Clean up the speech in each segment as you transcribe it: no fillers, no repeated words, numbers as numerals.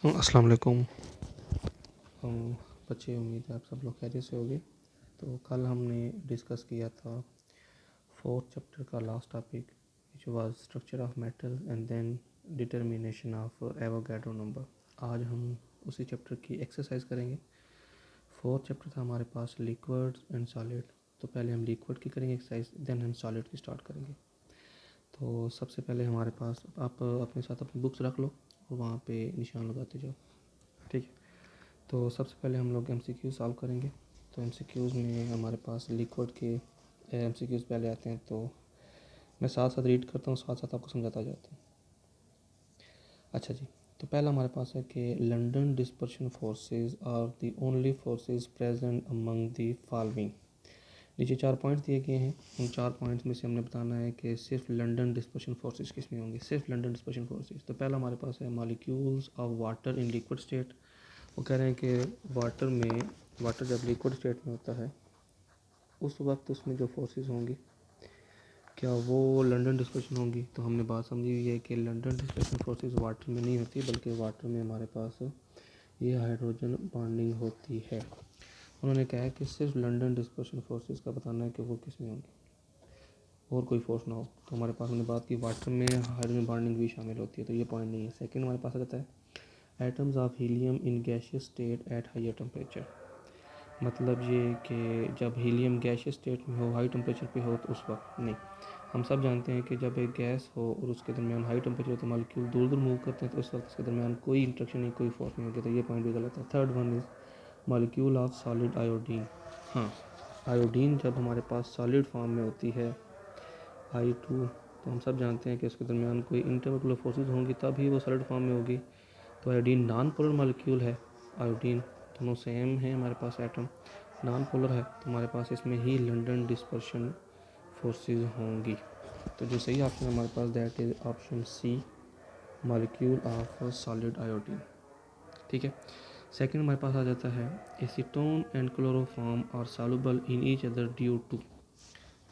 अस्सलाम वालेकुम। हम बच्चे, उम्मीद है आप सब लोग खैरियत से होंगे। तो कल हमने डिस्कस किया था फोर्थ चैप्टर का last topic which was structure of metal and then determination of Avogadro number. आज हम उसी चैप्टर की एक्सरसाइज करेंगे। फोर्थ चैप्टर था हमारे पास लिक्विड एंड सॉलिड। तो पहले हम लिक्विड की करेंगे एक्सरसाइज, देन हम सॉलिड की स्टार्ट करेंगे। तो सबसे पहले हमारे पास, आप अपने साथ अपनी बुक्स रख लो और वहाँ पे निशान लगाते जाओ, ठीक है। तो सबसे पहले हम लोग एमसीक्यू सॉल्व करेंगे। तो एमसीक्यूज़ में हमारे पास लिक्विड के एमसीक्यूज़ पहले आते हैं, तो मैं साथ साथ रीड करता हूँ, साथ साथ आपको समझाता जाता हूँ। अच्छा जी, तो पहला हमारे पास है कि London dispersion forces are the only forces present among the following. नीचे 4 पॉइंट्स दिए गए हैं। उन 4 पॉइंट्स में से हमने बताना है कि सिर्फ लंदन डिस्पर्शन फोर्सेस किस में होंगे, सिर्फ लंदन डिस्पर्शन फोर्सेस। तो पहला हमारे पास है molecules of water in liquid state. वो कह रहे हैं कि वाटर जब लिक्विड स्टेट में होता है उस वक्त उसमें जो फोर्सेस होंगी क्या वो लंदन डिस्पर्शन होंगी। तो हमने बात समझी हुई है कि लंदन डिस्पर्शन फोर्सेस वाटर में नहीं होती, बल्कि वाटर में हमारे पास ये हाइड्रोजन बॉन्डिंग होती है। उन्होंने कहा है कि सिर्फ लंदन डिस्पर्शन फोर्सेस का बताना है कि वो किस में होंगी और कोई फोर्स ना हो। तो हमारे पास हमने बात की वाटर में हाइड्रोजन बॉन्डिंग भी शामिल होती है, तो ये पॉइंट नहीं है। सेकंड हमारे पास आ जाता है atoms of helium in gaseous state at higher temperature. मतलब ये कि जब हीलियम गैसियस स्टेट में हो, हाई टेम्परेचर पे हो, तो उस वक्त नहीं। हम सब जानते हैं कि जब एक गैस हो और उसके दरमियान हाई टेम्परेचर हो तो मॉलिक्यूल दूर दूर मूव करते हैं, तो उस वक्त उसके दरमियान कोई इंट्रैक्शन नहीं, कोई फोर्स नहीं होगी। तो ये पॉइंट भी गलत है। Third one is molecule of solid iodine. हाँ, आयोडीन जब हमारे पास सॉलिड फॉर्म में होती है I2, तो हम सब जानते हैं कि उसके दरमियान कोई इंटरमोलकुलर फोर्सेस होंगी, तभी वो सॉलिड फॉर्म में होगी। तो आयोडीन नॉन पोलर मॉलिक्यूल है। आयोडीन दोनों सेम है हमारे पास, एटम नॉन पोलर है, तो हमारे पास इसमें ही लंदन डिस्पर्शन फोर्सेस होंगी। तो जो सही ऑप्शन है हमारे पास that is option C, molecule of solid iodine. ठीक है। सेकंड हमारे पास आ जाता है acetone and chloroform are soluble in each other due to.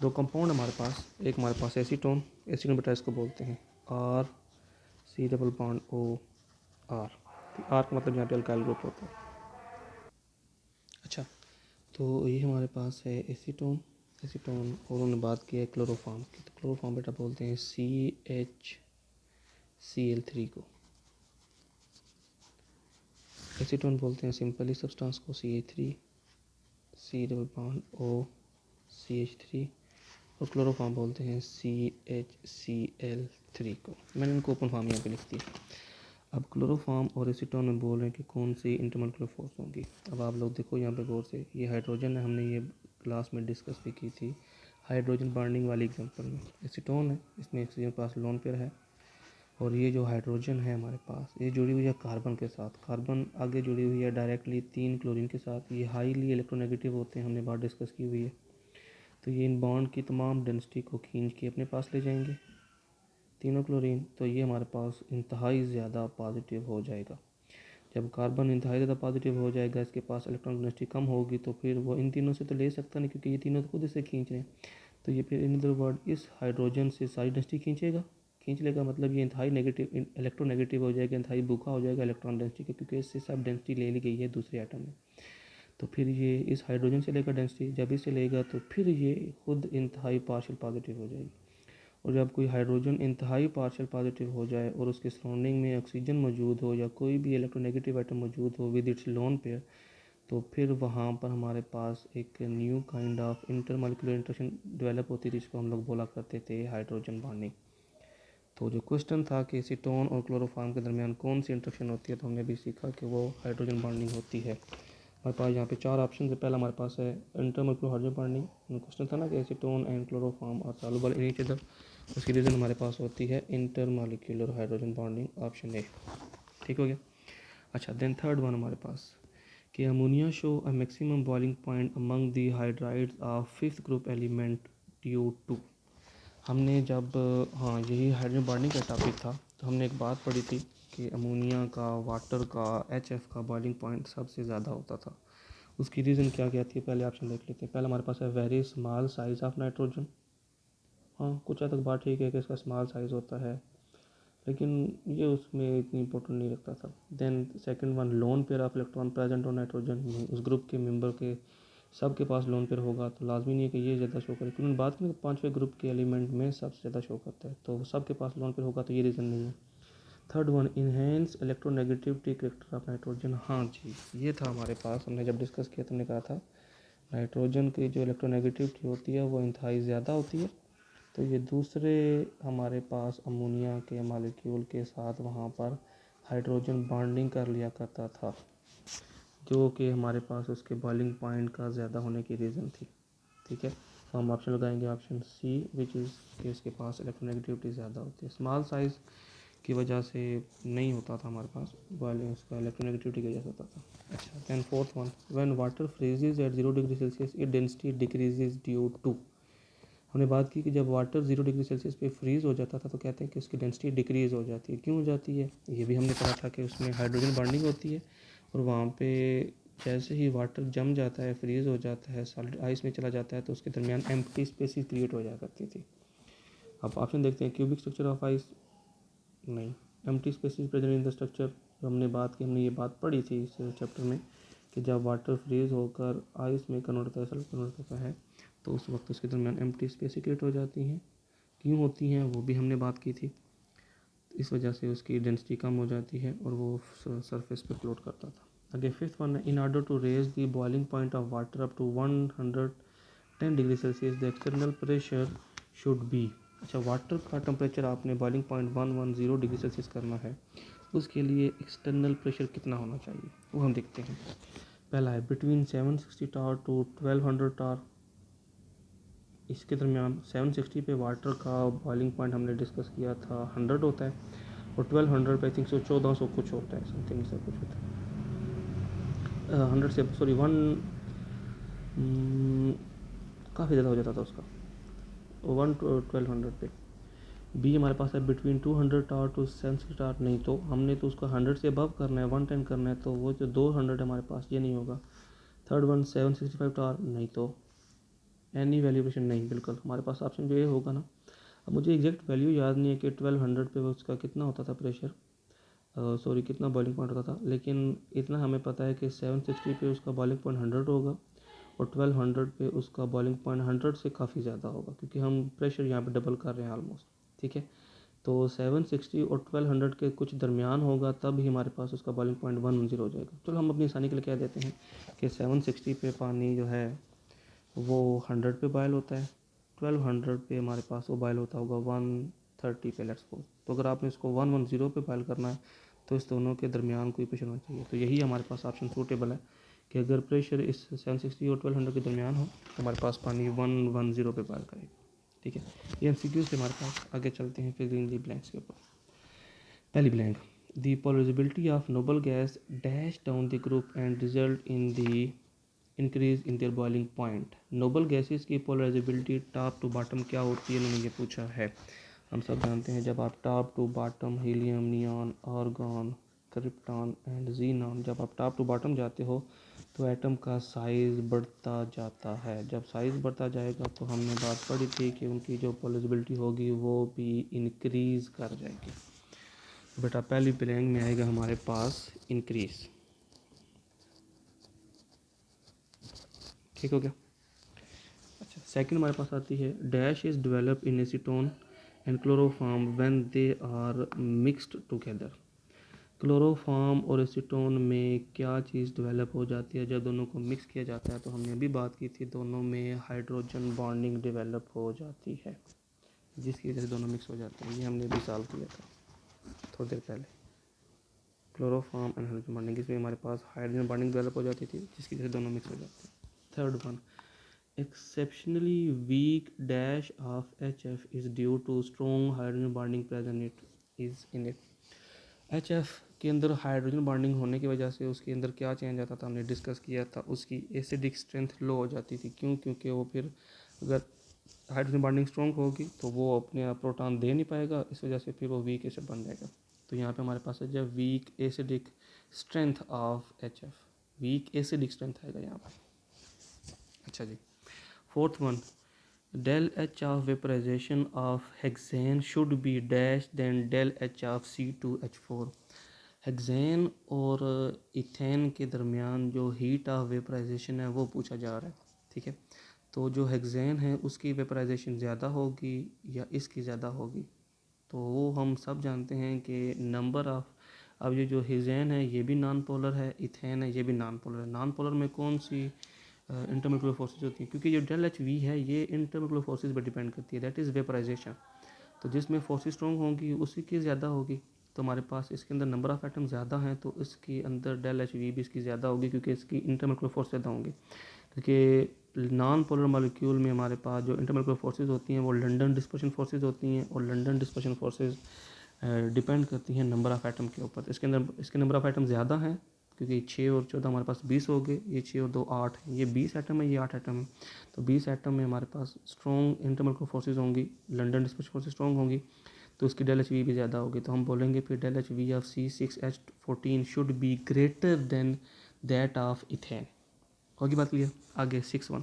दो कंपाउंड हमारे पास, एक हमारे पास एसीटोन, एसीटोन बेटा इसको बोलते हैं R C double bond O R. R का मतलब यहाँ पे अल्काइल ग्रुप होता है। अच्छा, तो ये हमारे पास है एसीटोन। और उन्होंने बात की है क्लोरोफॉर्म की, तो क्लोरोफॉर्म बेटा बोलते हैं CHCl3 को। एसीटोन बोलते हैं सिंपली सब्सटेंस को CH3, सी डबल बॉन्ड ओ CH3, और क्लोरोफॉर्म बोलते हैं CHCl3 को। मैंने इनको ओपन फॉर्म यहाँ पे लिख दिया। अब क्लोरोफॉर्म और एसीटोन में बोल रहे हैं कि कौन सी इंटरमोलिकुलर फोर्स होंगी। अब आप लोग देखो यहाँ पे गौर से, ये हाइड्रोजन है, हमने ये क्लास में डिस्कस भी की थी हाइड्रोजन बॉन्डिंग वाली एग्जांपल में। एसीटोन है, इसमें ऑक्सीजन पास लोन पेयर है, और ये जो हाइड्रोजन है हमारे पास, ये जुड़ी हुई है कार्बन के साथ। कार्बन आगे जुड़ी हुई है डायरेक्टली 3 क्लोरीन के साथ। ये हाईली इलेक्ट्रोनेगेटिव होते हैं, हमने बात डिस्कस की हुई है। तो ये इन बॉन्ड की तमाम डेंसिटी को खींच के अपने पास ले जाएंगे तीनों क्लोरीन। तो ये हमारे पास इंतहाई ज़्यादा पॉजिटिव हो जाएगा। जब कार्बन इंतहाई ज़्यादा पॉजिटिव हो जाएगा, इसके पास इलेक्ट्रॉन डेंसिटी कम होगी, तो फिर वो इन तीनों से तो ले सकता नहीं, क्योंकि ये तीनों तो खुद इसे खींच रहे हैं। तो ये फिर इन अदर वर्ड इस हाइड्रोजन से सारी डेंसिटी खींच लेगा। मतलब ये इंतहाई नेगेटिव, इलेक्ट्रोनेगेटिव हो जाएगा, इंतहाई भूखा हो जाएगा इलेक्ट्रॉन डेंसिटी के, क्योंकि इससे सब डेंसिटी ले ली गई है दूसरे एटम में। तो फिर ये इस हाइड्रोजन से लेकर डेंसिटी जब इससे लेगा, तो फिर ये खुद इंतहाई पार्शियल पॉजिटिव हो जाएगी। और जब कोई हाइड्रोजन इंतहाई पार्शियल पॉजिटिव हो जाए और उसके सराउंडिंग में ऑक्सीजन मौजूद हो या कोई भी इलेक्ट्रोनेगेटिव आइटम मौजूद हो विद इट्स लोन पेयर, तो फिर वहाँ पर हमारे पास एक new kind of intermolecular interaction develop होती थी, जिसको हम लोग बोला करते थे हाइड्रोजन बॉन्डिंग। तो जो क्वेश्चन था कि एसीटोन और क्लोरोफॉर्म के दरमियान कौन सी इंटरेक्शन होती है, तो हमने भी सीखा कि वो हाइड्रोजन बॉन्डिंग होती है। हमारे पास यहाँ पे 4 ऑप्शन है। पहला हमारे पास है इंटरमॉलिक्यूलर हाइड्रोजन बॉन्डिंग। क्वेश्चन था ना कि एसीटोन एंड क्लोरोफॉर्म और सॉल्युबल इन ईच अदर, उसकी रीज़न हमारे पास होती है intermolecular hydrogen bonding, option A. ठीक हो गया। अच्छा, देन थर्ड वन हमारे पास कि अमोनिया show a maximum boiling point among the hydrides of fifth group element due to. हमने जब, हाँ यही हाइड्रोजन बॉन्डिंग का टॉपिक था, तो हमने एक बात पढ़ी थी कि अमोनिया का, वाटर का, HF का बॉइलिंग पॉइंट सबसे ज़्यादा होता था। उसकी रीज़न क्या क्या थी, पहले ऑप्शन देख लेते हैं। पहला हमारे पास है very small size of nitrogen. हाँ, कुछ हद तक बात ठीक है कि इसका स्मॉल साइज़ होता है, लेकिन ये उसमें इतनी इंपॉर्टेंट नहीं रखता था। Then second one, lone pair of electron present on nitrogen. उस ग्रुप के मेंबर के सबके पास लोन पेयर होगा तो लाजमी नहीं है कि ये ज़्यादा शो करे, क्योंकि बात करें पाँचवें ग्रुप के एलिमेंट में सबसे ज़्यादा शो करता है, तो सबके पास लोन पेयर होगा तो ये रीज़न नहीं है। Third one, enhance electronegativity character of nitrogen. हाँ जी, ये था हमारे पास, हमने जब डिस्कस किया तो हमने कहा था नाइट्रोजन की जो इलेक्ट्रोनेगेटिविटी होती है वो इंतहाई ज़्यादा होती है, तो ये दूसरे हमारे पास अमोनिया के मालिक्यूल के साथ वहाँ पर हाइड्रोजन बॉन्डिंग कर लिया करता था, जो कि हमारे पास उसके बॉइलिंग पॉइंट का ज़्यादा होने की रीज़न थी। ठीक है, तो हम ऑप्शन लगाएंगे ऑप्शन सी, विच इज़ कि इसके पास इलेक्ट्रोनेगेटिविटी ज़्यादा होती है। स्मॉल साइज़ की वजह से नहीं होता था हमारे पास बॉइलिंग, उसका इलेक्ट्रोनेगेटिविटी की वजह से होता था। अच्छा, then fourth one, when water freezes at 0 degree Celsius it density decreases due to. हमने बात की कि जब वाटर 0 डिग्री सेल्सियस पे फ्रीज़ हो जाता था तो कहते हैं कि उसकी डेंसिटी डिक्रीज़ हो जाती है। क्यों हो जाती है? ये भी हमने पढ़ा था कि उसमें हाइड्रोजन बॉन्डिंग होती है, और वहाँ पे जैसे ही वाटर जम जाता है, फ्रीज़ हो जाता है, सॉलिड आइस में चला जाता है, तो उसके दरमियान एम्प्टी स्पेसिस क्रिएट हो जाया करती थी। अब ऑप्शन देखते हैं, क्यूबिक स्ट्रक्चर ऑफ आइस, नहीं, empty spaces present in the structure. हमने बात की, हमने ये बात पढ़ी थी इस चैप्टर में कि जब वाटर फ्रीज़ होकर आइस में कन्वर्ट होता है, सॉलिड कन्वर्ट होता है, तो उस वक्त उसके दरमियान एम्प्टी स्पेस क्रिएट हो जाती हैं। क्यों होती हैं वो भी हमने बात की थी। इस वजह से उसकी डेंसिटी कम हो जाती है और वो सरफेस पे फ्लोट करता था। आगे फिफ्थ वन है, in order to raise the boiling point of water up to 110 degree Celsius the external pressure should be. अच्छा, वाटर का टेम्परेचर आपने बॉइलिंग पॉइंट 110 डिग्री सेल्सियस करना है, उसके लिए एक्सटर्नल प्रेशर कितना होना चाहिए वो हम देखते हैं। पहला है बिटवीन 760 टार टू 1200 टार। इसके दरमियान 760 पे वाटर का बॉइलिंग पॉइंट हमने डिस्कस किया था 100 होता है, और 1200 पे आई थिंक 1400 कुछ होता है, समथिंग ऐसा कुछ होता है। 100 से सॉरी 1 काफ़ी ज़्यादा हो जाता था उसका, 1200 पे। बी हमारे पास है बिटवीन 200 टार टू 760 टार। नहीं, तो हमने तो उसका 100 से अबव करना है, 110 करना है, तो वो जो 200 है हमारे पास, ये नहीं होगा। थर्ड वन 765 टार, नहीं, तो एनी वैल्यूएशन नहीं, बिल्कुल हमारे पास ऑप्शन जो ये होगा ना। अब मुझे एग्जैक्ट वैल्यू याद नहीं है कि 1200 पे उसका कितना होता था प्रेशर, सॉरी कितना बॉइलिंग पॉइंट होता था, लेकिन इतना हमें पता है कि 760 पे उसका बॉइलिंग पॉइंट 100 होगा, और 1200 पे उसका बॉइलिंग पॉइंट 100 से काफ़ी ज़्यादा होगा, क्योंकि हम प्रेशर यहाँ पे डबल कर रहे हैं ऑलमोस्ट। ठीक है, तो 760 और 1200 के कुछ दरमियान होगा, तब ही हमारे पास उसका बॉइलिंग पॉइंट 110 हो जाएगा। चलो हम अपनी आसानी के लिए कह देते हैं कि 760 पे पानी जो है वो 100 पे बॉयल होता है, 1200 पे हमारे पास वो बॉयल होता होगा 130 पे, लेट्स सपोज। तो अगर आपने इसको 110 पे बॉयल करना है तो इस दोनों के दरमियान कोई प्रेशर होना चाहिए। तो यही हमारे पास ऑप्शन सूटेबल है कि अगर प्रेशर इस 760 और 1200 के दरमियान हो तो हमारे पास पानी 110 पे बॉयल करेगा। ठीक है, ये एमसीक्यू से हमारे पास। आगे चलते हैं फिलिंग द ब्लैंक्स के ऊपर। पहली blank, the polarisability of noble gas dash down the group and result in the increase in their boiling point. Noble gases की पोलराइजेबिलिटी टॉप टू बॉटम क्या होती है, उन्होंने ये पूछा है। हम सब जानते हैं जब आप top to bottom helium, neon, argon, krypton and xenon, जब आप टॉप टू बॉटम जाते हो तो एटम का साइज़ बढ़ता जाता है। जब साइज़ बढ़ता जाएगा तो हमने बात पढ़ी थी कि उनकी जो पोलराइजेबिलिटी होगी वो भी इंक्रीज़ कर जाएगी। बेटा पहली ब्लैंक में आएगा हमारे पास इंक्रीज़। ठीक हो गया। अच्छा, सेकंड हमारे पास आती है, dash is develop in acetone and chloroform when they are mixed together. Chloroform और एसीटोन में क्या चीज़ डेवलप हो जाती है जब दोनों को मिक्स किया जाता है? तो हमने अभी बात की थी, दोनों में हाइड्रोजन बॉन्डिंग डेवलप हो जाती है, जिसकी वजह से दोनों मिक्स हो जाते हैं। ये हमने अभी सॉल्व किया था थोड़ी देर पहले। क्लोरोफॉर्म एंड हाइड्रोजन बॉन्डिंग, इसमें हमारे पास हाइड्रोजन बॉन्डिंग डेवलप हो जाती थी, जिसकी वजह से दोनों मिक्स हो जाते हैं। Third one, exceptionally weak dash of HF is due to strong hydrogen bonding present in it। HF के अंदर हाइड्रोजन बॉन्डिंग होने की वजह से उसके अंदर क्या चेंज आता था, हमने डिस्कस किया था, उसकी एसिडिक स्ट्रेंथ लो हो जाती थी। क्यों? क्योंकि वो फिर अगर हाइड्रोजन बॉन्डिंग स्ट्रॉन्ग होगी तो वो अपने आप प्रोटॉन दे नहीं पाएगा, इस वजह से फिर वो वीक एसिड बन जाएगा। तो यहाँ पे हमारे पास है जब weak acidic strength of HF, weak acidic strength आएगा यहाँ पर। अच्छा जी, fourth one, del H of vaporization of hexane should be dash than del H of C2H4। Hexane और इथेन के दरमियान जो हीट ऑफ वेपराइजेशन है वो पूछा जा रहा है, ठीक है। तो जो हेक्सेन है उसकी वेपराइजेशन ज़्यादा होगी या इसकी ज़्यादा होगी, तो वो हम सब जानते हैं कि नंबर ऑफ, अब ये जो हेक्सेन है ये भी नॉन पोलर है, इथेन है ये भी नॉन पोलर है। नॉन पोलर में कौन सी इंटरमोलिकुलर फोर्सेज होती हैं, क्योंकि जो डेल एच वी है ये इंटरमोलिकुलर फोर्सेज पर डिपेंड करती है, दैट इज़ वेपराइजेशन। तो जिसमें फोर्सेज स्ट्रॉन्ग होंगी उसी की ज़्यादा होगी। तो हमारे पास इसके अंदर नंबर ऑफ़ एटम ज़्यादा हैं तो इसके अंदर डेल एच वी भी इसकी ज़्यादा होगी, क्योंकि इसकी इंटरमोलिकुलर फोर्स ज़्यादा होंगी। क्योंकि नॉन पोलर मॉलिक्यूल में हमारे पास जो इंटरमोलिकुलर फोर्सेज होती हैं वो लंडन डिस्पर्शन फोर्सेज होती हैं, और लंडन डिस्पर्शन फोर्सेज डिपेंड करती हैं नंबर ऑफ़ एटम के ऊपर। इसके नंबर ऑफ़ एटम ज़्यादा हैं, क्योंकि 6 और 14 हमारे पास 20 हो गए, ये 6 और 2 8 है, ये 20 एटम है, ये 8 एटम है। तो 20 एटम में हमारे पास स्ट्रॉन्ग इंटरमोलिकुलर फोर्सेज होंगी, लंडन डिस्पर्शन फोर्सेज स्ट्रॉन्ग होंगी, तो उसकी डेल एच वी भी ज़्यादा होगी। तो हम बोलेंगे फिर del H V of C6H14 should be greater than that of ethane. होगी बात क्लियर। आगे 6.1,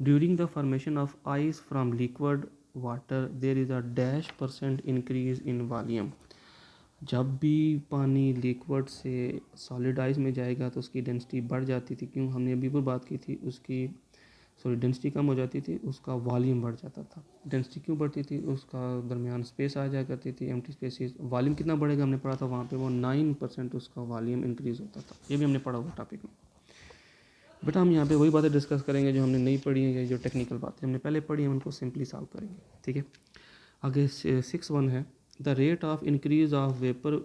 during the formation of ice from liquid water there is a -% increase in volume. जब भी पानी लिक्विड से सॉलिड आइस में जाएगा तो उसकी डेंसिटी बढ़ जाती थी, क्यों, हमने अभी भी बात की थी, उसकी डेंसिटी कम हो जाती थी, उसका वॉल्यूम बढ़ जाता था। डेंसिटी क्यों बढ़ती थी, उसका दरमियान स्पेस आ जाया करती थी, एम्प्टी स्पेसिस। वॉल्यूम कितना बढ़ेगा हमने पढ़ा था वहाँ पे, वो 9% उसका वॉल्यूम इंक्रीज़ होता था। ये भी हमने पढ़ा हुआ टॉपिक में। बेटा हम यहाँ पे वही बातें डिस्कस करेंगे जो हमने नहीं पढ़ी हैं, जो टेक्निकल बातें हमने पहले पढ़ी हैं उनको सिंपली सॉल्व करेंगे, ठीक है। आगे 6.1 है, the rate of increase of vapour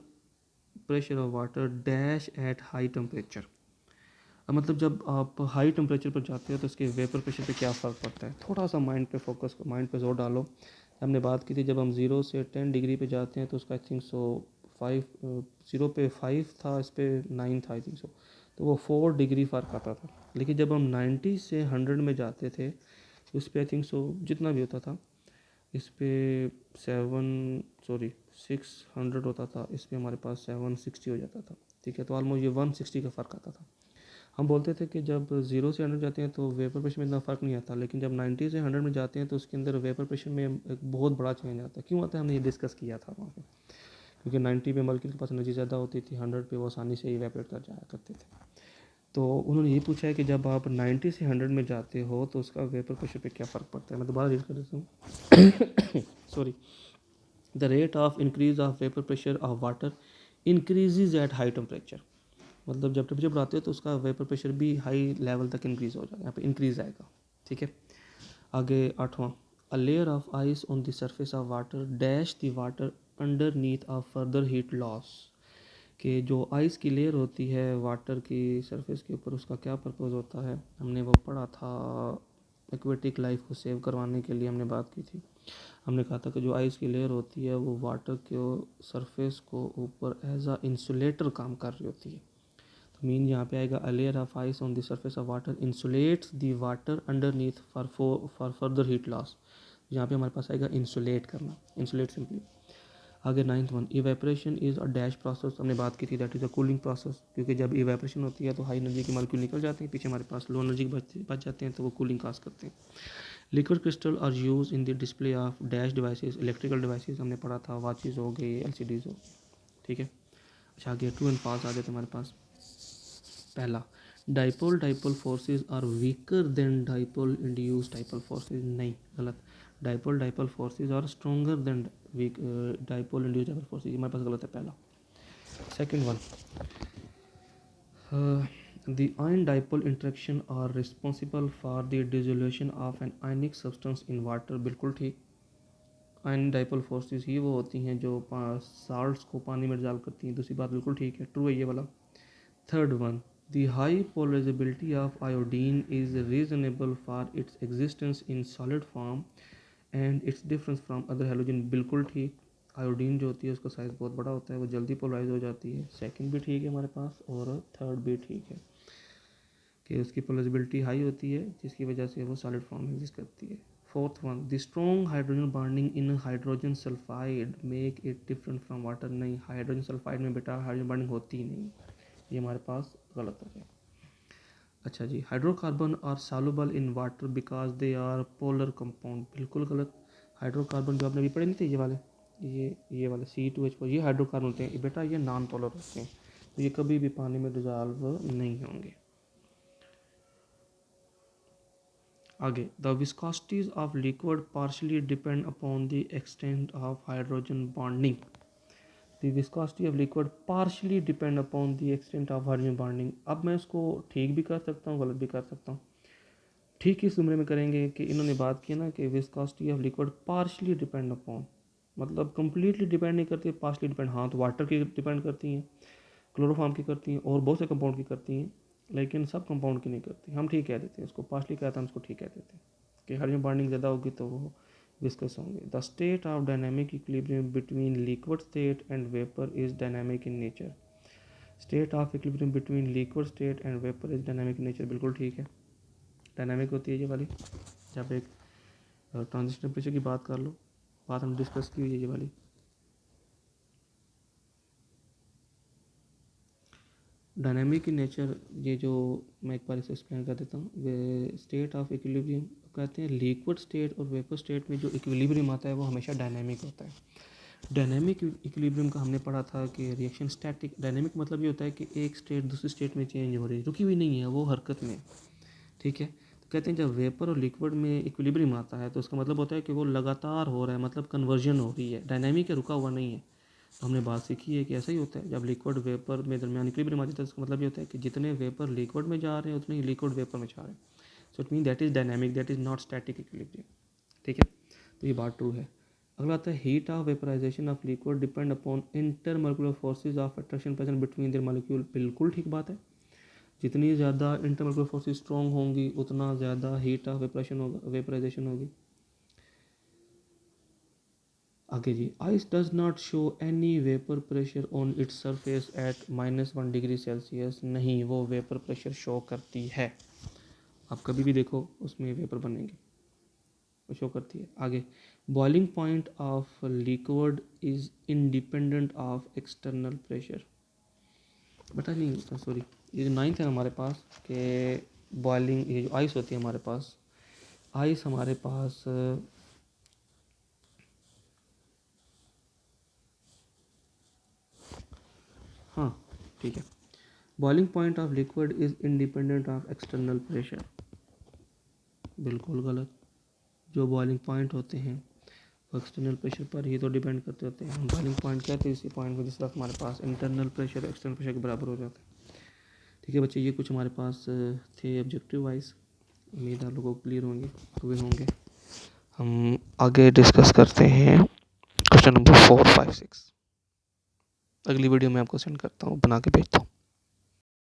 pressure of water dash at high temperature. अब मतलब जब आप हाई टेम्परेचर पर जाते हो तो उसके वेपर प्रेशर पे क्या फ़र्क पड़ता है, थोड़ा सा माइंड पे फोकस, माइंड पे जोर डालो। हमने बात की थी जब हम 0 से 10 डिग्री पे जाते हैं तो उसका आई थिंक सो 0 पे 5 था, इस पे 9 था आई थिंक सो, तो वो 4 डिग्री फ़र्क आता था। लेकिन जब हम 90 से 100 में जाते थे तो उस पर आई थिंक सो जितना भी होता था, इस पे 600 होता था, इस पे हमारे पास 760 हो जाता था, ठीक है। तो ऑलमोस्ट ये 160 का फ़र्क आता था। हम बोलते थे कि जब 0 से 100 जाते हैं तो वेपर प्रेशर में इतना फ़र्क नहीं आता, लेकिन जब 90 से 100 में जाते हैं तो उसके अंदर वेपर प्रेशर में एक बहुत बड़ा चेंज आता है। क्यों आता है, हमने ये डिस्कस किया था वहाँ पे, क्योंकि 90 पे मॉलिक्यूल के पास एनर्जी ज़्यादा होती थी, 100 पे वो आसानी से इवेपोरेट कर जाया करते थे। तो उन्होंने ये पूछा है कि जब आप 90 से 100 में जाते हो तो उसका वेपर प्रेशर पे क्या फ़र्क पड़ता है। मैं दोबारा रीड कर देता हूँ sorry, the rate of increase of vapour pressure of water increases at high temperature. मतलब जब टेम्परेचर बढ़ाते हो तो उसका वेपर प्रेशर भी हाई लेवल तक इंक्रीज़ हो जाएगा, यहाँ पे इंक्रीज़ आएगा, ठीक है। आगे 8वां, a layer of ice on the surface of water dash the water underneath of further heat loss. कि जो आइस की लेयर होती है वाटर की सरफेस के ऊपर, उसका क्या पर्पज़ होता है, हमने वो पढ़ा था। एक्वेटिक लाइफ को सेव करवाने के लिए हमने बात की थी। हमने कहा था कि जो आइस की लेयर होती है वो वाटर के सरफेस को ऊपर एज आ इंसुलेटर काम कर रही होती है। तो मीन यहाँ पे आएगा, a layer of ice on the surface of water insulates the water underneath for further heat loss. यहाँ पे हमारे पास आएगा इंसुलेट करना, इंसुलेट सिंपली। आगे 9th one, evaporation is a dash process. हमने बात की थी that is a cooling process, क्योंकि जब इवेपोरेशन होती है तो हाई एनर्जी के मॉलिक्यूल निकल जाते हैं, पीछे हमारे पास लो एनर्जी बच जाते हैं, तो वो कूलिंग काज करते हैं। Liquid crystal are use in the display of dash devices, electrical devices हमने पढ़ा था, वॉचेज़ हो गई, LCDs हो, ठीक है। अच्छा आगे ट्रू एंड फॉल्स आ जाते हमारे पास। पहला, dipole forces are weaker than dipole induced dipole forces. नहीं, गलत। Dipole forces are stronger than weak dipole induced dipole forces, हमारे पास गलत है पहला। Second one, the ion dipole interaction are responsible for the dissolution of an ionic substance in water। बिल्कुल ठीक। Ion dipole forces ही वो होती हैं जो साल्ट्स को पानी में डिजॉल्व करती हैं, दूसरी बात बिल्कुल ठीक है, ट्रू है ये वाला। Third one, the high polarizability of iodine is reasonable for its existence in solid form and its difference from other halogen। बिल्कुल ठीक। आयोडीन जो होती है उसका साइज़ बहुत बड़ा होता है, वो जल्दी पोलराइज हो जाती है। सेकंड भी ठीक है हमारे पास, और थर्ड भी ठीक है कि उसकी पोलराइजिबिलिटी हाई होती है जिसकी वजह से वो सॉलिड फॉर्म में एग्जिस्ट करती है। Fourth one, the strong hydrogen bonding in hydrogen sulphide make it different from water. नहीं, हाइड्रोजन सल्फाइड में बेटा हाइड्रोजन बॉन्डिंग होती ही नहीं, ये हमारे पास गलत हो गया। अच्छा जी, hydrocarbon are soluble in water because they are polar compound. बिल्कुल गलत। हाइड्रोकार्बन जो आपने अभी पढ़े नहीं थे, ये वाले, ये वाले C2H4, ये हाइड्रोकार्बन होते हैं बेटा, ये नॉन पोलर होते हैं, तो ये कभी भी पानी में डिजॉल्व नहीं होंगे। आगे, the viscosities of liquid partially depend upon the extent of hydrogen bonding. The viscosity of liquid partially depend upon the extent of hydrogen bonding. अब मैं इसको ठीक भी कर सकता हूँ, गलत भी कर सकता हूँ। ठीक इस जुमले में करेंगे कि इन्होंने बात की ना कि viscosity of liquid partially depend upon, मतलब कंप्लीटली डिपेंड नहीं करती, पार्शली डिपेंड। हाँ, तो वाटर की डिपेंड करती हैं, क्लोरोफॉर्म की करती हैं, और बहुत से कंपाउंड की करती हैं, लेकिन सब कंपाउंड की नहीं करती। हम ठीक कह देते हैं इसको, पार्शली कहता है, हम इसको ठीक कह देते हैं कि हाइड्रोजन बॉन्डिंग ज़्यादा होगी तो वो विस्कस होंगे। The state of dynamic equilibrium between liquid state and vapour is dynamic in nature. State of equilibrium between liquid state and vapour is dynamic in nature, बिल्कुल ठीक है, डायनामिक होती है ये वाली। जब एक ट्रांजिशन टेम्परेचर की बात कर लो, बात हम डिस्कस की हुई है ये वाली। डायनामिक इन नेचर, ये जो मैं एक बार इसे एक्सप्लेन कर देता हूँ। स्टेट ऑफ इक्विलिब्रियम कहते हैं लिक्विड स्टेट और वेपर स्टेट में जो इक्विलिब्रियम आता है वो हमेशा डायनामिक होता है। डायनामिक इक्विलिब्रियम का हमने पढ़ा था कि रिएक्शन स्टैटिक। डायनामिक मतलब ये होता है कि एक स्टेट दूसरी स्टेट में चेंज हो रही है, रुकी हुई नहीं है, वो हरकत में, ठीक है। तो कहते हैं जब वेपर और लिक्विड में इक्विलिब्रियम आता है तो उसका मतलब होता है कि वो लगातार हो रहा है, मतलब कन्वर्जन हो रही है। डायनामिक है, रुका हुआ नहीं है। तो हमने बात सीखी है कि ऐसा ही होता है, जब लिक्विड वेपर में दरमियान इक्विलिब्रियम आ जाता है, उसका मतलब ये होता है कि जितने वेपर लिक्विड में जा रहे हैं उतने ही लिक्विड वेपर में जा रहे हैं। So it mean that is dynamic, that is not static equilibrium, ठीक है। तो ये बात ट्रू है। अगला आता है heat of vaporisation of liquid depend upon intermolecular forces of attraction present between their molecule. बिल्कुल ठीक बात है, जितनी ज़्यादा इंटरमोलिकुलर फोर्सेज स्ट्रॉन्ग होंगी उतना ज़्यादा हीट ऑफ वेपरेशन होगा, वेपराइजेशन होगी। आगे जी, ice does not show any vapour pressure on its surface at -1 degree Celsius. नहीं, वो वेपर प्रेशर शो करती है, आप कभी भी देखो उसमें वेपर बनेंगे, वो शो करती है। आगे, boiling point of liquid is independent of external pressure. बता नहीं, सॉरी, ये जो 9th है हमारे पास कि बॉइलिंग, ये जो आइस होती है हमारे पास, आइस हमारे पास हाँ ठीक है, boiling point of liquid is independent of external pressure. बिल्कुल गलत। जो बॉइलिंग पॉइंट होते हैं वो एक्सटर्नल प्रेशर पर ही तो डिपेंड करते होते हैं। हम बॉइलिंग पॉइंट कहते हैं इसी पॉइंट में जिस वक्त हमारे पास इंटरनल प्रेशर एक्सटर्नल प्रेशर के बराबर हो जाता है। ठीक है बच्चे, ये कुछ हमारे पास थे ऑब्जेक्टिव वाइज, उम्मीद आप लोगों को क्लियर होंगे, हुए होंगे। हम आगे डिस्कस करते हैं क्वेश्चन नंबर 4, 5, 6। अगली वीडियो में आपको सेंड करता हूँ, बना के भेजता हूँ।